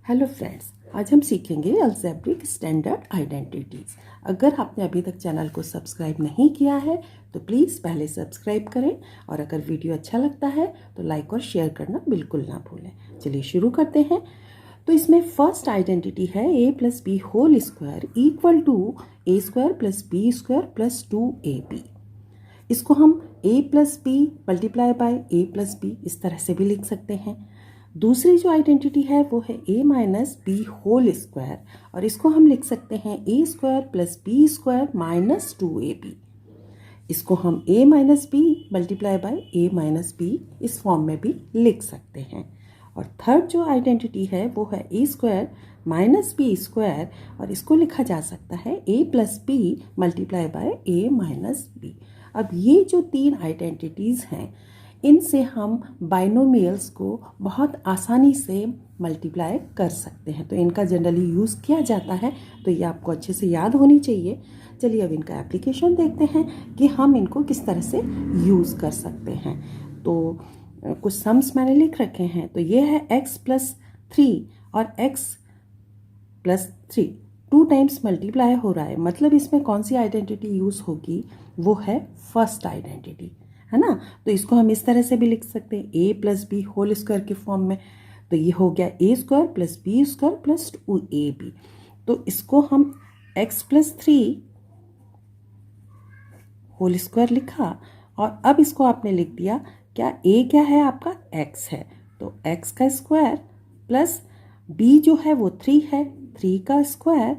Hello friends, आज हम सीखेंगे अलजेब्रिक स्टैंडर्ड आइडेंटिटीज़। अगर आपने अभी तक चैनल को सब्सक्राइब नहीं किया है तो प्लीज़ पहले सब्सक्राइब करें और अगर वीडियो अच्छा लगता है तो लाइक और शेयर करना बिल्कुल ना भूलें। चलिए शुरू करते हैं। तो इसमें फर्स्ट आइडेंटिटी है a plus B whole square equal to a square plus B square plus 2ab। इसको हम a plus B multiply by a plus b इस तरह से भी लिख सकते हैं। दूसरी जो आइडेंटिटी है वो है a minus b whole square और इसको हम लिख सकते हैं a square plus B square minus 2ab। इसको हम a minus b multiply by a minus b इस फॉर्म में भी लिख सकते हैं। और थर्ड जो आइडेंटिटी है वो है a square minus b square और इसको लिखा जा सकता है a plus B multiply by a minus b. अब ये जो तीन आइडेंटिटीज़ हैं इनसे हम बाइनोमियल्स को बहुत आसानी से मल्टीप्लाई कर सकते हैं। तो इनका जनरली यूज़ किया जाता है, तो ये आपको अच्छे से याद होनी चाहिए। चलिए अब इनका एप्लीकेशन देखते हैं कि हम इनको किस तरह से यूज़ कर सकते हैं। तो कुछ सम्स मैंने लिख रखे हैं। तो ये है x प्लस 3 और x प्लस 3 2 टाइम्स मल्टीप्लाई हो रहा है, मतलब इसमें कौन सी आइडेंटिटी यूज़ होगी, वो है फर्स्ट आइडेंटिटी, है ना। तो इसको हम इस तरह से भी लिख सकते हैं a plus B whole square के फॉर्म में। तो ये हो गया a square plus B square plus 2ab। तो इसको हम x प्लस 3 होल स्क्वायर लिखा और अब इसको आपने लिख दिया, क्या a क्या है आपका x है, तो x का स्क्वायर प्लस b जो है वो 3 है, 3 का स्क्वायर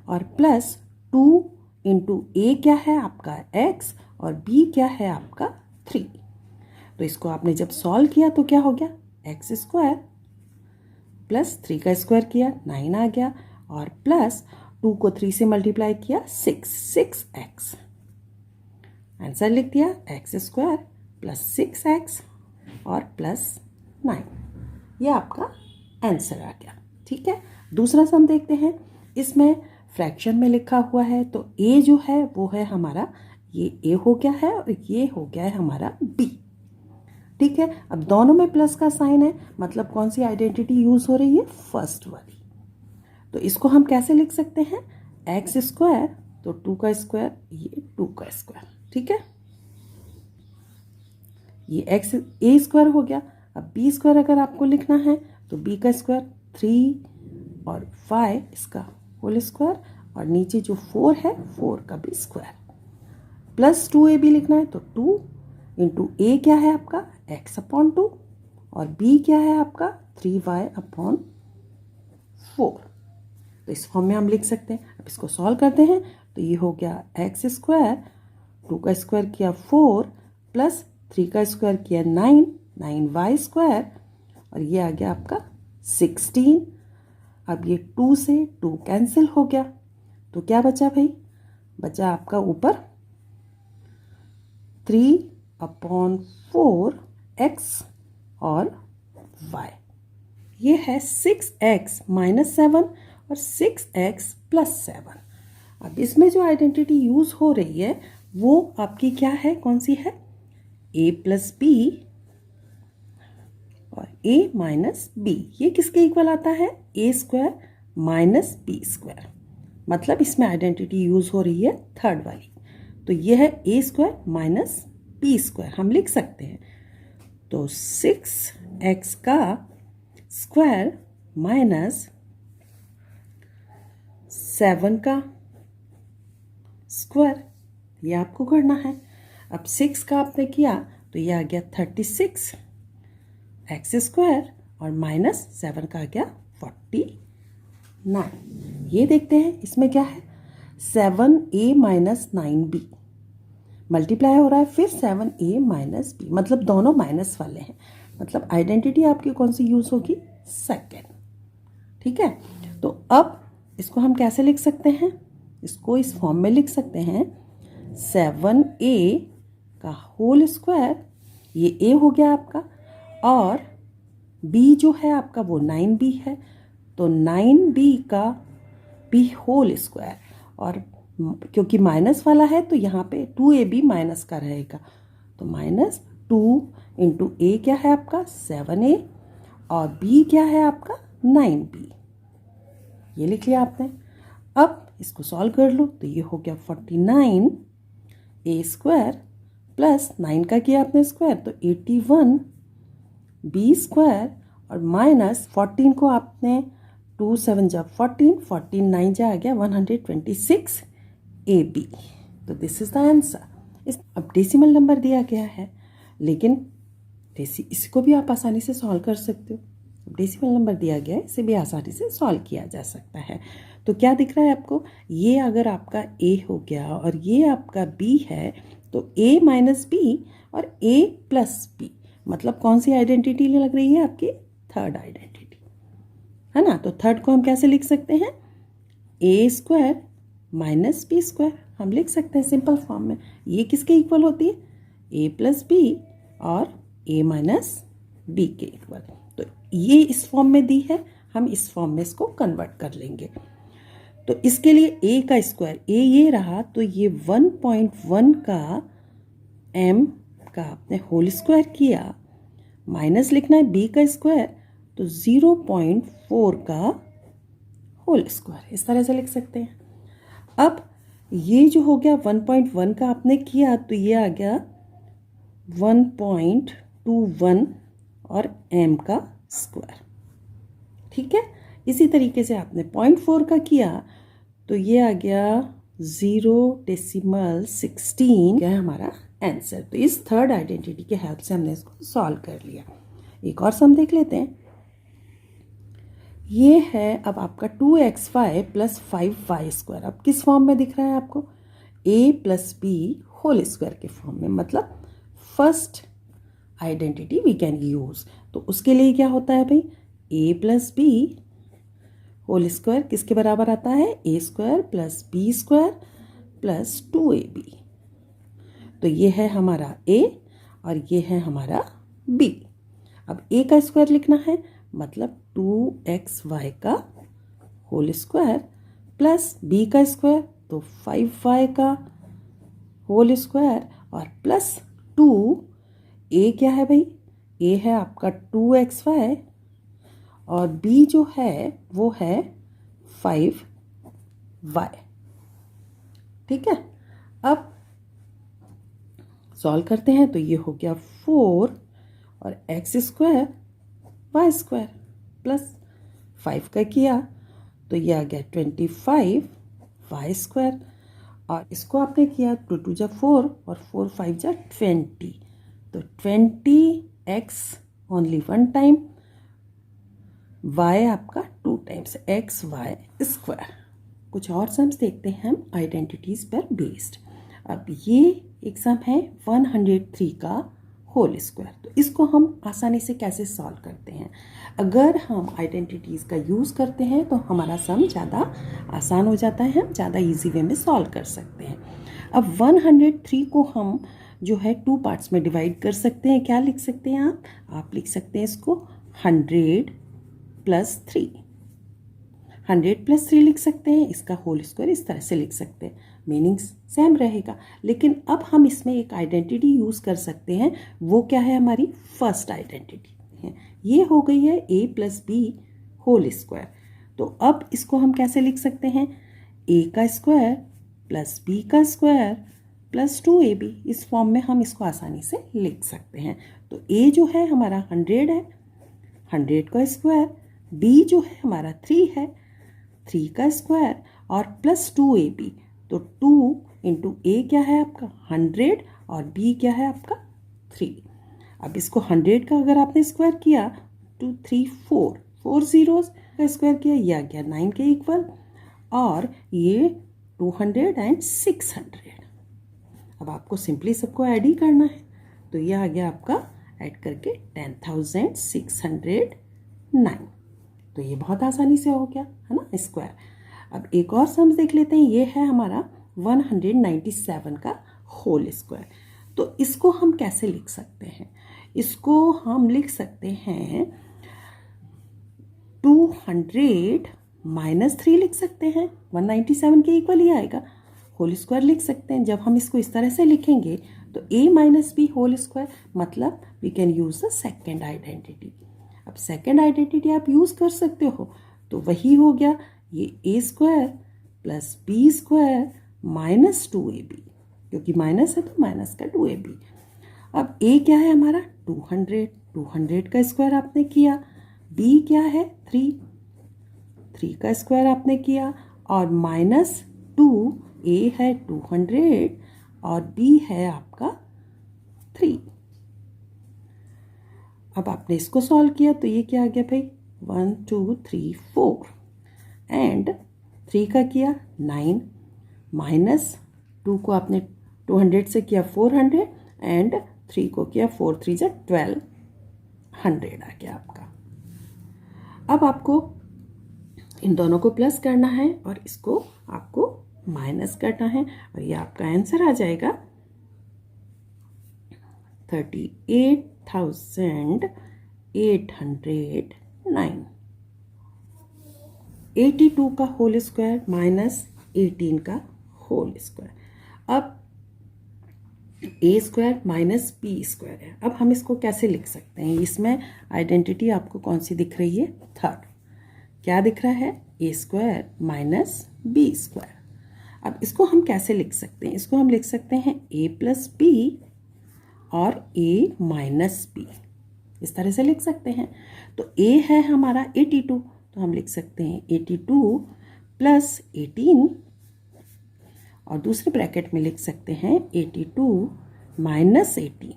और प्लस 2 इंटू a क्या है आपका x और b क्या है आपका 3। तो इसको आपने जब सॉल्व किया तो क्या हो गया, एक्स स्क्वायर प्लस 3 का स्क्वायर किया 9 आ गया और प्लस 2 को 3 से मल्टीप्लाई किया 6x। आंसर लिख दिया एक्स स्क्वायर प्लस 6x और प्लस 9। ये आपका आंसर आ गया। ठीक है, दूसरा सम देखते हैं। इसमें फ्रैक्शन में लिखा हुआ है, तो a जो है वो है हमारा, ये a हो गया है और ये हो गया है हमारा b। ठीक है, अब दोनों में प्लस का साइन है, मतलब कौन सी आइडेंटिटी यूज हो रही है, फर्स्ट वाली। तो इसको हम कैसे लिख सकते हैं, एक्स स्क्वायर तो 2 का स्क्वायर, ये 2 का स्क्वायर। ठीक है, ये एक्स a स्क्वायर हो गया। अब b स्क्वायर अगर आपको लिखना है तो b का स्क्वायर 3 और 5 इसका होल स्क्वायर और नीचे जो 4 है 4 का भी स्क्वायर प्लस 2ab लिखना है तो 2 इंटू a क्या है आपका x अपॉन 2 और b क्या है आपका 3y अपॉन 4। तो इस फॉर्म में हम लिख सकते हैं। अब इसको सॉल्व करते हैं तो ये हो गया एक्स स्क्वायर 2 का स्क्वायर किया 4 प्लस 3 का स्क्वायर किया 9y स्क्वायर और ये आ गया आपका 16। अब ये 2 से 2 कैंसिल हो गया तो क्या बचा भाई, बचा आपका ऊपर 3 अपॉन 4x और y। ये है 6x माइनस 7 और 6x प्लस 7। अब इसमें जो आइडेंटिटी यूज हो रही है वो आपकी क्या है, कौन सी है, a प्लस बी और a माइनस बी। ये किसके इक्वल आता है, a square minus b square, मतलब इसमें आइडेंटिटी यूज हो रही है थर्ड वाली। तो ये है a square minus b square, हम लिख सकते हैं। तो 6x का स्क्वायर माइनस 7 का स्क्वायर, ये आपको करना है। अब 6 का आपने किया तो ये आ गया 36 एक्स स्क्वायर और माइनस 7 का आ गया 49। ये देखते हैं इसमें क्या है, 7a माइनस 9b मल्टीप्लाई हो रहा है, फिर 7a माइनस b, मतलब दोनों माइनस वाले हैं, मतलब आइडेंटिटी आपकी कौन सी यूज होगी, सेकेंड। ठीक है, तो अब इसको हम कैसे लिख सकते हैं, इसको इस फॉर्म में लिख सकते हैं 7a का होल स्क्वायर, ये a हो गया आपका और b जो है आपका वो 9b है, तो 9b का b होल स्क्वायर और क्योंकि माइनस वाला है तो यहाँ पे 2ab माइनस का रहेगा, तो माइनस 2 इंटू a क्या है आपका 7a और b क्या है आपका 9b, ये लिख लिया आपने। अब इसको सॉल्व कर लो तो ये हो गया 49 a स्क्वायर प्लस 9 का किया आपने स्क्वायर तो 81 b स्क्वायर और माइनस 14 को आपने 2 7 जा 14, 14 9 जा आ गया 126 ab। तो दिस इज द आंसर। अब डेसिमल नंबर दिया गया है, लेकिन इसको भी आप आसानी से सॉल्व कर सकते हो। डेसिमल नंबर दिया गया है, इसे भी आसानी से सॉल्व किया जा सकता है। तो क्या दिख रहा है आपको, ये अगर आपका a हो गया और ये आपका b है तो a माइनस बी और a प्लस बी, मतलब कौन सी आइडेंटिटी लग रही है आपकी, थर्ड आइडेंटिटी है ना। तो थर्ड को हम कैसे लिख सकते हैं, a square minus b square, हम लिख सकते हैं सिंपल फॉर्म में। ये किसके इक्वल होती है, a प्लस बी और a माइनस बी के इक्वल। तो ये इस फॉर्म में दी है, हम इस फॉर्म में इसको कन्वर्ट कर लेंगे। तो इसके लिए a का स्क्वायर, a ये रहा तो ये 1.1 का m का आपने होल स्क्वायर किया, माइनस लिखना है b का स्क्वायर तो 0.4 का होल स्क्वायर, इस तरह से लिख सकते हैं। अब ये जो हो गया 1.1 का आपने किया तो ये आ गया 1.21 और m का स्क्वायर, ठीक है। इसी तरीके से आपने 0.4 का किया तो ये आ गया 0.16 क्या है हमारा आंसर। तो इस थर्ड आइडेंटिटी के हेल्प से हमने इसको सॉल्व कर लिया। एक और सम देख लेते हैं। ये है अब आपका 2xy प्लस 5y स्क्वायर। अब किस फॉर्म में दिख रहा है आपको, a plus B whole square के फॉर्म में, मतलब first identity we can use. तो उसके लिए क्या होता है भाई, a plus B whole square किसके बराबर आता है, a square plus B square plus 2ab। तो ये है हमारा a और ये है हमारा b। अब a का स्क्वायर लिखना है, मतलब 2xy का होल स्क्वायर प्लस b का स्क्वायर तो 5y का होल स्क्वायर और प्लस 2, a क्या है भाई, a है आपका 2xy और b जो है वो है 5y, ठीक है। अब सॉल्व करते हैं तो ये हो गया 4 और x square y square plus 5 का किया तो ये आ गया 25 y स्क्वायर, और इसको आपने किया 2 2 जा 4 और 4 5 जा 20, तो 20x ओनली 1 टाइम, y आपका 2 टाइम्स एक्स वाई स्क्वायर। कुछ और सम्स देखते हैं हम आइडेंटिटीज़ पर बेस्ड। अब ये एक सम है 103 का होल स्क्वायर। तो इसको हम आसानी से कैसे सॉल्व करते हैं, अगर हम आइडेंटिटीज़ का यूज़ करते हैं तो हमारा सम ज़्यादा आसान हो जाता है, हम ज़्यादा इजी वे में सॉल्व कर सकते हैं। अब 103 को हम जो है 2 पार्ट्स में डिवाइड कर सकते हैं। क्या लिख सकते हैं आप लिख सकते हैं इसको 100 प्लस 3, 100 प्लस 3 लिख सकते हैं, इसका होल स्क्वायर इस तरह से लिख सकते हैं, मीनिंग सेम रहेगा। लेकिन अब हम इसमें एक आइडेंटिटी यूज़ कर सकते हैं, वो क्या है, हमारी फर्स्ट आइडेंटिटी है, ये हो गई है a plus B whole square. तो अब इसको हम कैसे लिख सकते हैं, a का स्क्वायर प्लस b का स्क्वायर प्लस 2ab, इस फॉर्म में हम इसको आसानी से लिख सकते हैं। तो a जो है हमारा 100 है, 100 का स्क्वायर, b जो है हमारा 3 है, 3 का स्क्वायर और प्लस 2ab, तो 2 इंटू a क्या है आपका 100 और b क्या है आपका 3। अब इसको 100 का अगर आपने स्क्वायर किया 2 3 4, 4 जीरोस का स्क्वायर किया, यह आ गया 9 के इक्वल, और ये 200 एंड 600। अब आपको सिंपली सबको ऐड ही करना है, तो यह आ गया आपका ऐड करके 10,609। तो ये बहुत आसानी से हो गया है ना स्क्वायर। अब एक और सम्स देख लेते हैं, ये है हमारा 197 का होल स्क्वायर। तो इसको हम कैसे लिख सकते हैं, इसको हम लिख सकते हैं 200 माइनस 3 लिख सकते हैं, 197 के इक्वल ही आएगा, होल स्क्वायर लिख सकते हैं। जब हम इसको इस तरह से लिखेंगे तो a minus b whole square, मतलब we can use the second identity. अब अब सेकेंड आइडेंटिटी आप यूज़ कर सकते हो, तो वही हो गया ये a square plus B square minus 2ab, क्योंकि माइनस है तो माइनस का 2ab। अब ए क्या है हमारा 200, 200 का स्क्वायर आपने किया, बी क्या है 3, 3 का स्क्वायर आपने किया, और माइनस 2, ए है 200 और बी है आपका 3। अब आपने इसको सॉल्व किया तो ये क्या आ गया भाई 1 2 3 4, एंड 3 का किया 9, माइनस 2 को आपने 200 से किया 400, एंड 3 को किया 4 3 जा 12, 100 आ गया आपका। अब आपको इन दोनों को प्लस करना है और इसको आपको माइनस करना है, और ये आपका आंसर आ जाएगा 38,809। 82 का होल स्क्वायर माइनस 18 का होल स्क्वायर। अब ए स्क्वायर माइनस बी स्क्वायर है। अब हम इसको कैसे लिख सकते हैं? इसमें आइडेंटिटी आपको कौन सी दिख रही है? थर्ड। क्या दिख रहा है? A square minus b square. अब इसको हम कैसे लिख सकते हैं? इसको हम लिख सकते हैं ए प्लस बी और ए माइनस बी, इस तरह से लिख सकते हैं। तो ए है हमारा 82, तो हम लिख सकते हैं 82 प्लस 18, और दूसरे ब्रैकेट में लिख सकते हैं 82 माइनस 18।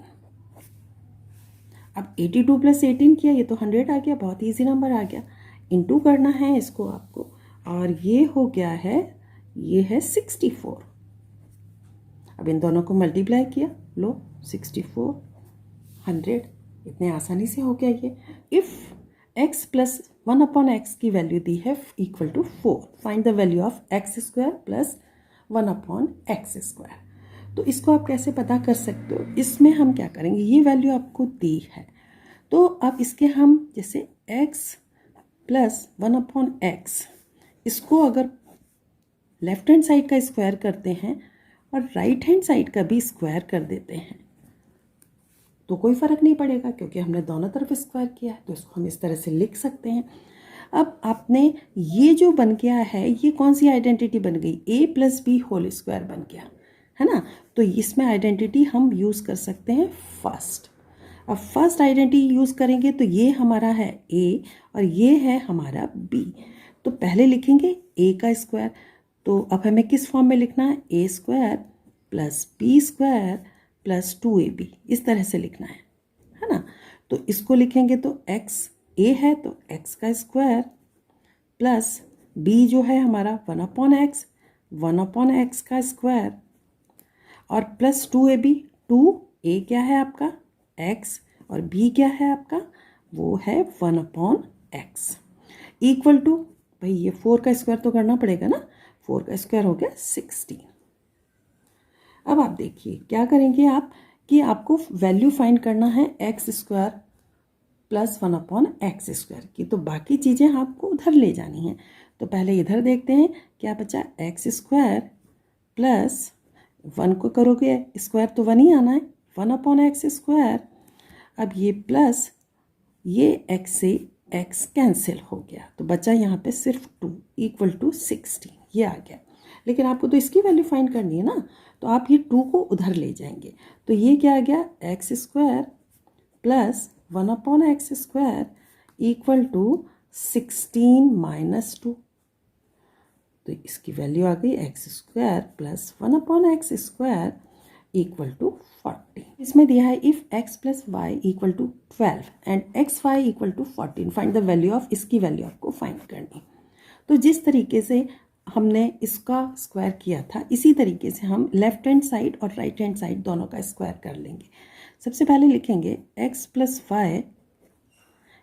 अब 82 प्लस 18 किया, ये तो 100 आ गया, बहुत ईजी नंबर आ गया। इनटू करना है इसको आपको, और ये हो गया है, ये है 64। अब इन दोनों को मल्टीप्लाई किया, लो 64 100, इतने आसानी से हो गया ये। इफ़ x प्लस 1/x की वैल्यू दी है equal to 4, find the value of x square plus 1/x square. तो इसको आप कैसे पता कर सकते हो? इसमें हम क्या करेंगे, ये वैल्यू आपको दी है, तो अब इसके हम जैसे x प्लस 1/x, इसको अगर लेफ्ट हैंड साइड का स्क्वायर करते हैं और राइट हैंड साइड का भी स्क्वायर कर देते हैं तो कोई फ़र्क नहीं पड़ेगा, क्योंकि हमने दोनों तरफ स्क्वायर किया है। तो इसको हम इस तरह से लिख सकते हैं। अब आपने ये जो बन गया है, ये कौन सी आइडेंटिटी बन गई? ए प्लस बी होल स्क्वायर बन गया है ना। तो इसमें आइडेंटिटी हम यूज़ कर सकते हैं फर्स्ट। अब फर्स्ट आइडेंटिटी यूज़ करेंगे तो ये हमारा है ए और ये है हमारा बी। तो पहले लिखेंगे ए का स्क्वायर, तो अब हमें किस फॉर्म में लिखना है? A square plus B square plus 2ab, इस तरह से लिखना है ना। तो इसको लिखेंगे तो x a है तो x का स्क्वायर प्लस b जो है हमारा 1/x, 1/x का स्क्वायर, और प्लस 2ab, 2a क्या है आपका x और b क्या है आपका, वो है 1/x, इक्वल टू, भाई ये 4 का स्क्वायर तो करना पड़ेगा ना, 4 का स्क्वायर हो गया 16। अब आप देखिए क्या करेंगे आप कि आपको वैल्यू फाइंड करना है X square plus 1/x square की, तो बाकी चीज़ें आपको उधर ले जानी हैं। तो पहले इधर देखते हैं क्या बचा, एक्स स्क्वायर प्लस 1 को करोगे स्क्वायर तो 1 ही आना है, 1/x स्क्वायर। अब ये प्लस ये x से x कैंसिल हो गया, तो बचा यहाँ पे सिर्फ 2 इक्वल टू 16, ये आ गया। लेकिन आपको तो इसकी वैल्यू फाइंड करनी है ना, तो आप ये 2 को उधर ले जाएंगे। तो ये क्या आ गया, X square plus 1/x square equal to 16 minus 2। तो इसकी वैल्यू आ गई X square plus 1/x square equal to 40। इसमें दिया है if x plus Y equal to 12 and X Y equal to 14, find the value of, इसकी value आपको find करनी। तो जिस तरीके से हमने इसका स्क्वायर किया था, इसी तरीके से हम लेफ्ट हैंड साइड और राइट हैंड साइड दोनों का स्क्वायर कर लेंगे। सबसे पहले लिखेंगे x प्लस वाई,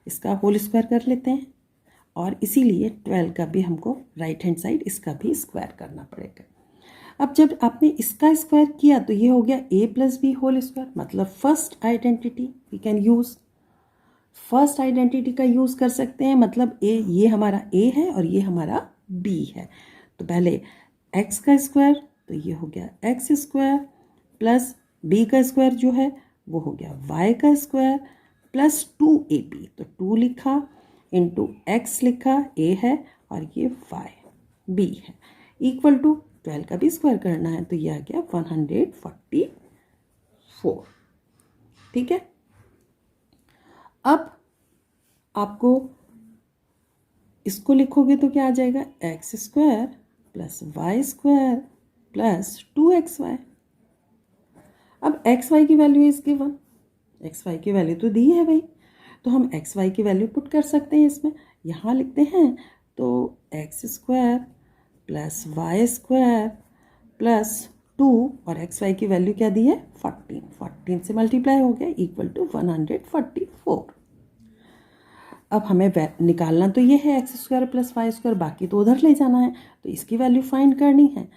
इसका होल स्क्वायर कर लेते हैं, और इसीलिए 12 का भी हमको राइट हैंड साइड इसका भी स्क्वायर करना पड़ेगा। अब जब आपने इसका स्क्वायर किया तो ये हो गया a plus B whole square, मतलब first identity we can use, first identity का यूज़ कर सकते हैं। मतलब a, ये हमारा a है और ये हमारा b है। तो पहले x का स्क्वायर, तो ये हो गया एक्स स्क्वायर प्लस b का स्क्वायर जो है वो हो गया y का स्क्वायर प्लस 2ab, तो 2 लिखा इंटू x लिखा, a है और ये y b है, इक्वल टू 12 का भी स्क्वायर करना है तो ये आ गया 144। ठीक है, अब आपको इसको लिखोगे तो क्या आ जाएगा, X square plus Y square plus 2xy। अब एक्स वाई की value is given, X Y की वैल्यू तो दी है भाई, तो हम एक्स वाई की वैल्यू पुट कर सकते हैं इसमें। यहाँ लिखते हैं तो X square plus Y square plus 2 और एक्स वाई की वैल्यू क्या दी है, 14, 14 से मल्टीप्लाई हो गया इक्वल टू 144। अब हमें निकालना तो ये है X square plus Y square, बाकी तो उधर ले जाना है, तो इसकी वैल्यू फाइंड करनी है।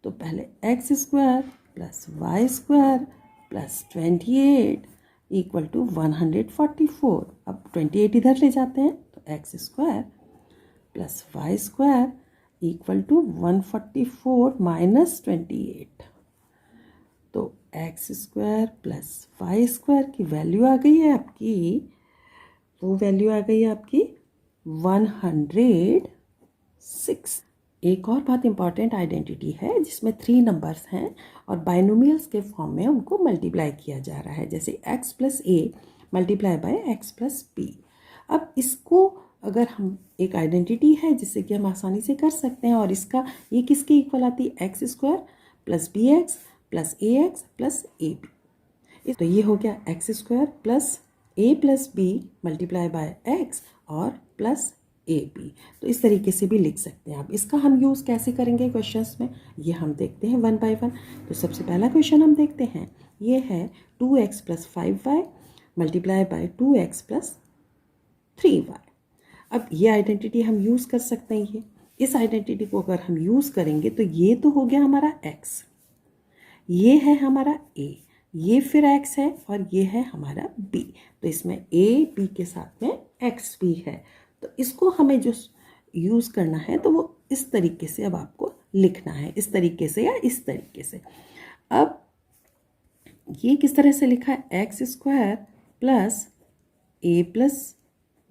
तो पहले X square plus Y square plus 28 equal to 144। अब 28 इधर ले जाते हैं तो X square plus Y square equal to 144 minus 28, तो X square plus Y square की वैल्यू आ गई है आपकी, वो वैल्यू आ गई है आपकी 106। एक और बहुत इंपॉर्टेंट आइडेंटिटी है जिसमें 3 नंबर्स हैं और बाइनोमियल्स के फॉर्म में उनको मल्टीप्लाई किया जा रहा है, जैसे x plus A multiply by X plus B. अब इसको अगर हम एक आइडेंटिटी है जिससे कि हम आसानी से कर सकते हैं, और इसका ये किसके इक्वल आती है, X square plus B X plus A X plus A B. तो ये हो गया X square plus A plus B multiply by X और प्लस ए बी। तो इस तरीके से भी लिख सकते हैं आप। इसका हम यूज़ कैसे करेंगे क्वेश्चंस में, ये हम देखते हैं वन बाय वन। तो सबसे पहला क्वेश्चन हम देखते हैं, ये है 2x plus 5y multiply by 2x plus 3y। अब ये आइडेंटिटी हम यूज़ कर सकते हैं। ये इस आइडेंटिटी को अगर हम यूज़ करेंगे तो ये तो हो गया हमारा x, ये है हमारा a, ये फिर x है और ये है हमारा b। तो इसमें a b के साथ में x भी है। तो इसको हमें जो यूज़ करना है तो वो इस तरीके से अब आपको लिखना है, इस तरीके से या इस तरीके से। अब ये किस तरह से लिखा है, X square plus A plus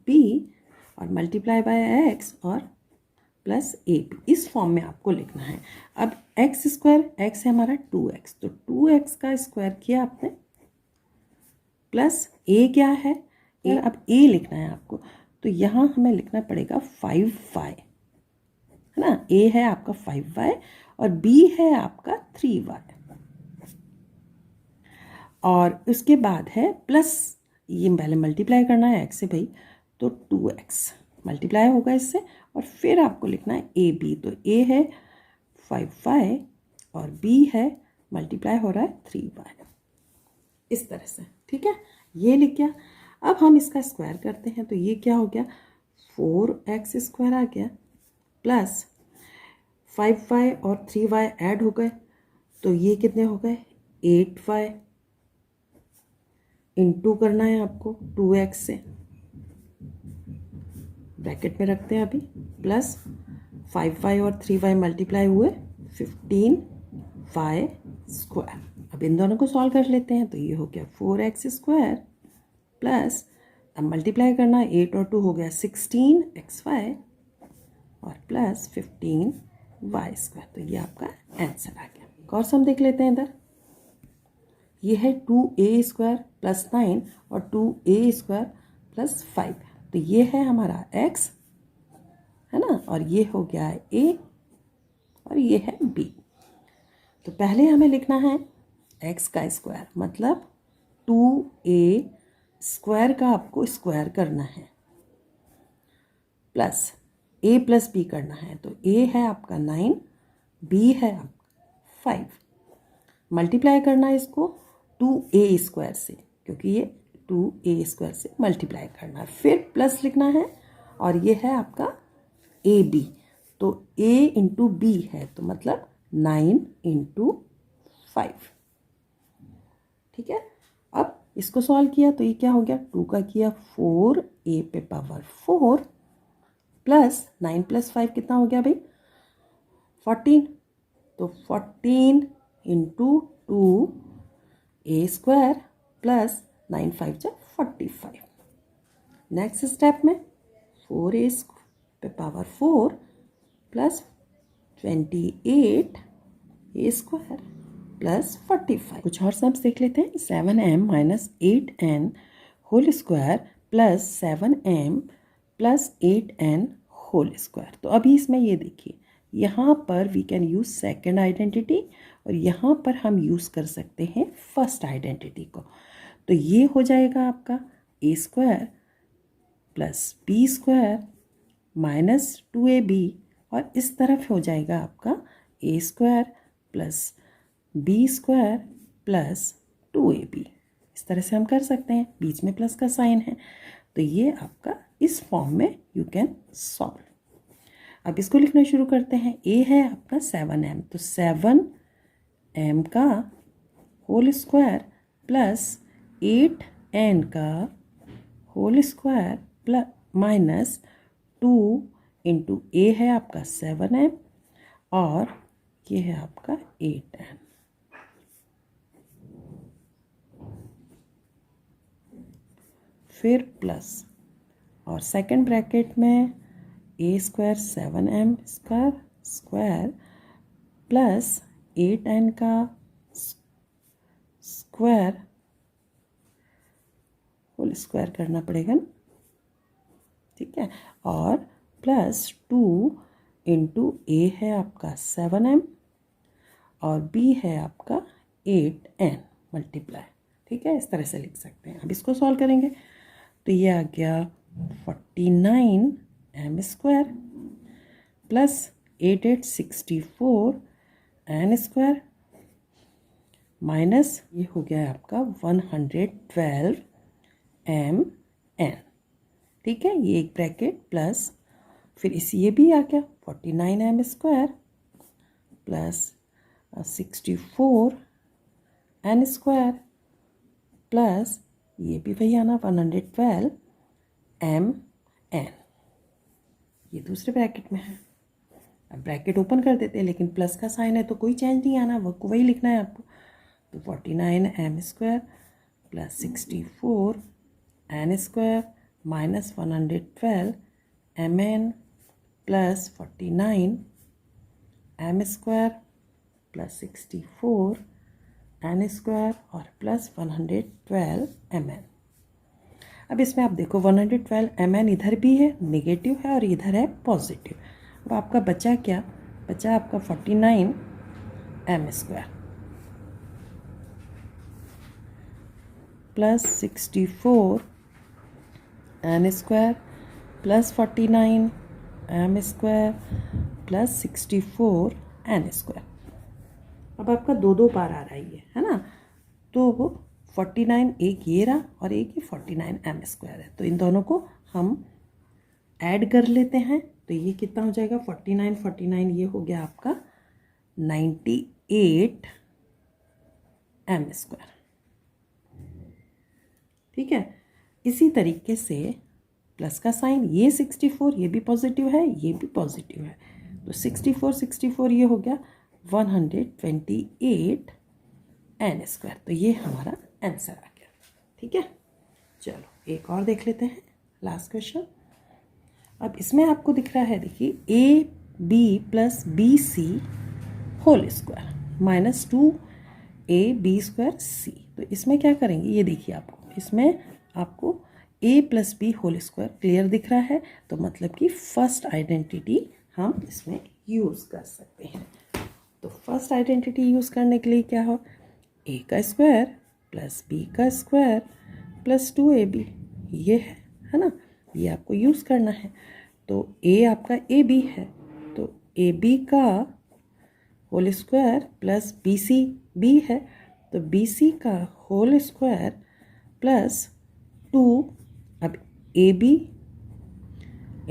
b और मल्टीप्लाई बाय एक्स और प्लस ए बी, इस फॉर्म में आपको लिखना है। अब एक्स स्क्वायर, एक्स है हमारा 2x, तो 2x का स्क्वायर किया आपने प्लस ए क्या है, ए, अब ए लिखना है आपको, तो यहाँ हमें लिखना पड़ेगा 5y, है ना। ए है आपका 5y और b है आपका 3y, और उसके बाद है प्लस, ये पहले मल्टीप्लाई करना है x से भाई, तो 2x मल्टीप्लाई होगा इससे, और फिर आपको लिखना है ए बी। तो a है 5y और b है मल्टीप्लाई हो रहा है 3y, इस तरह से। ठीक है, ये लिख गया। अब हम इसका स्क्वायर करते हैं तो ये क्या हो गया, 4x स्क्वायर आ गया प्लस 5y और 3y ऐड हो गए, तो ये कितने हो गए 8y, इंटू करना है आपको 2x से, ब्रैकेट में रखते हैं अभी, प्लस 5y और 3y मल्टीप्लाई हुए 15y स्क्वायर। अब इन दोनों को सॉल्व कर लेते हैं तो ये हो गया 4x स्क्वायर प्लस, अब मल्टीप्लाई करना है 8 और 2 हो गया 16xy और प्लस 15y स्क्वायर। तो ये आपका आंसर आ गया। एक और सम देख लेते हैं इधर, ये है 2a स्क्वायर प्लस 9 और 2a स्क्वायर प्लस 5, तो ये है हमारा x, है ना, और ये हो गया है a और ये है b। तो पहले हमें लिखना है x का स्क्वायर, मतलब 2a स्क्वायर का आपको स्क्वायर करना है, प्लस a प्लस b करना है, तो a है आपका 9, b है आपका 5, मल्टीप्लाई करना है इसको 2a स्क्वायर से, क्योंकि ये 2a स्क्वायर से मल्टीप्लाई करना है, फिर प्लस लिखना है, और ये है आपका ए बी, तो a इंटू बी है, तो मतलब 9 इंटू 5। ठीक है, अब इसको सॉल्व किया तो ये क्या हो गया, 2 का किया 4, a पे पावर 4 प्लस 9 प्लस 5 कितना हो गया भाई 14, तो 14 इंटू 2a स्क्वायर प्लस 9 5 जा 45। नेक्स्ट स्टेप में 4a पे power 4 plus 28 A square plus 45। कुछ और सम्स देख लेते हैं। 7m minus 8n whole square plus 7m plus 8n whole square. तो अभी इसमें ये देखिए, यहाँ पर we can use second identity और यहाँ पर हम यूज़ कर सकते हैं फर्स्ट आइडेंटिटी को। तो ये हो जाएगा आपका a square plus B square minus 2ab और इस तरफ हो जाएगा आपका a square plus B square plus 2ab। इस तरह से हम कर सकते हैं, बीच में प्लस का साइन है। तो ये आपका इस फॉर्म में यू कैन सॉल्व। अब इसको लिखना शुरू करते हैं। ए है आपका 7m, तो 7m का होल स्क्वायर प्लस 8n का whole square plus minus 2 into a है आपका 7m और ये है आपका 8n। फिर प्लस और सेकंड ब्रैकेट में ए square 7m square plus 8n का स्क्वायर होल स्क्वायर करना पड़ेगा ना, ठीक है, और प्लस 2 इंटू ए है आपका 7m और बी है आपका 8n मल्टीप्लाई। ठीक है, इस तरह से लिख सकते हैं। अब इसको सॉल्व करेंगे तो ये आ गया 49m square plus 8 n square minus ये हो गया आपका 112mn। ठीक है, ये एक ब्रैकेट प्लस फिर ये भी आ गया 49m square plus 64n square plus ये भी वही आना 112mn। ये दूसरे ब्रैकेट में है। अब ब्रैकेट ओपन कर देते हैं, लेकिन प्लस का साइन है तो कोई चेंज नहीं आना, वो वही लिखना है आपको। तो 49m square plus 64n square minus 112mn plus 49m square plus 64n square और प्लस 112mn। अब इसमें आप देखो 112mn इधर भी है, नेगेटिव है, और इधर है पॉजिटिव। अब आपका बचा क्या? बचा आपका 49m square plus 64n square plus 49m square plus 64n square. अब आपका दो बार आ रहा है ना, तो वो 49 एक ये रहा और एक ये 49m स्क्वायर है, तो इन दोनों को हम ऐड कर लेते हैं। तो ये कितना हो जाएगा? 49 ये हो गया आपका 98m स्क्वायर। ठीक है, इसी तरीके से प्लस का साइन, ये 64 ये भी पॉजिटिव है, ये भी पॉजिटिव है, तो 64 ये हो गया 128n स्क्वायर। तो ये हमारा आंसर आ गया। ठीक है, चलो एक और देख लेते हैं, लास्ट क्वेश्चन। अब इसमें आपको दिख रहा है, देखिए AB plus BC whole square minus 2AB square C। तो इसमें क्या करेंगे, ये देखिए इसमें आपको A plus B whole square clear दिख रहा है, तो मतलब कि फर्स्ट आइडेंटिटी हम इसमें यूज़ कर सकते हैं। तो फर्स्ट आइडेंटिटी यूज़ करने के लिए क्या हो, A का स्क्वायर प्लस B का स्क्वायर प्लस 2AB, ये है ना, ये आपको यूज़ करना है। तो A आपका AB है, तो AB का whole square plus BC B है, तो BC का होल स्क्वायर प्लस 2 अब AB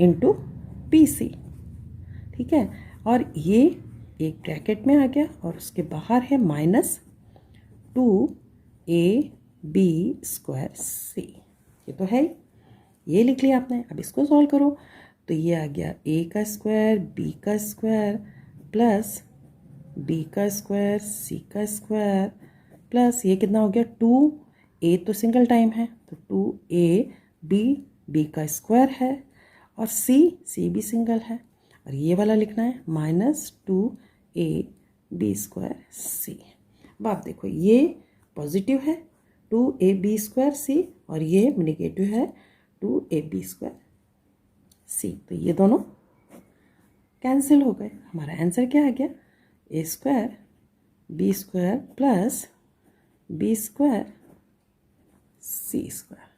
इंटू BC। ठीक है, और ये एक ब्रैकेट में आ गया और उसके बाहर है माइनस 2AB स्क्वायर C। ये तो है, ये लिख लिया आपने। अब इसको सॉल्व करो तो ये आ गया A का स्क्वायर B का स्क्वायर प्लस B का स्क्वायर C का स्क्वायर प्लस ये कितना हो गया 2A, तो सिंगल टाइम है तो 2AB बी का स्क्वायर है और सी भी सिंगल है, और ये वाला लिखना है -2ab² सी। अब आप देखो ये पॉजिटिव है 2ab² सी और ये नेगेटिव है 2ab² सी, तो ये दोनों कैंसिल हो गए। हमारा आंसर क्या आ गया, a² b² plus b² c²।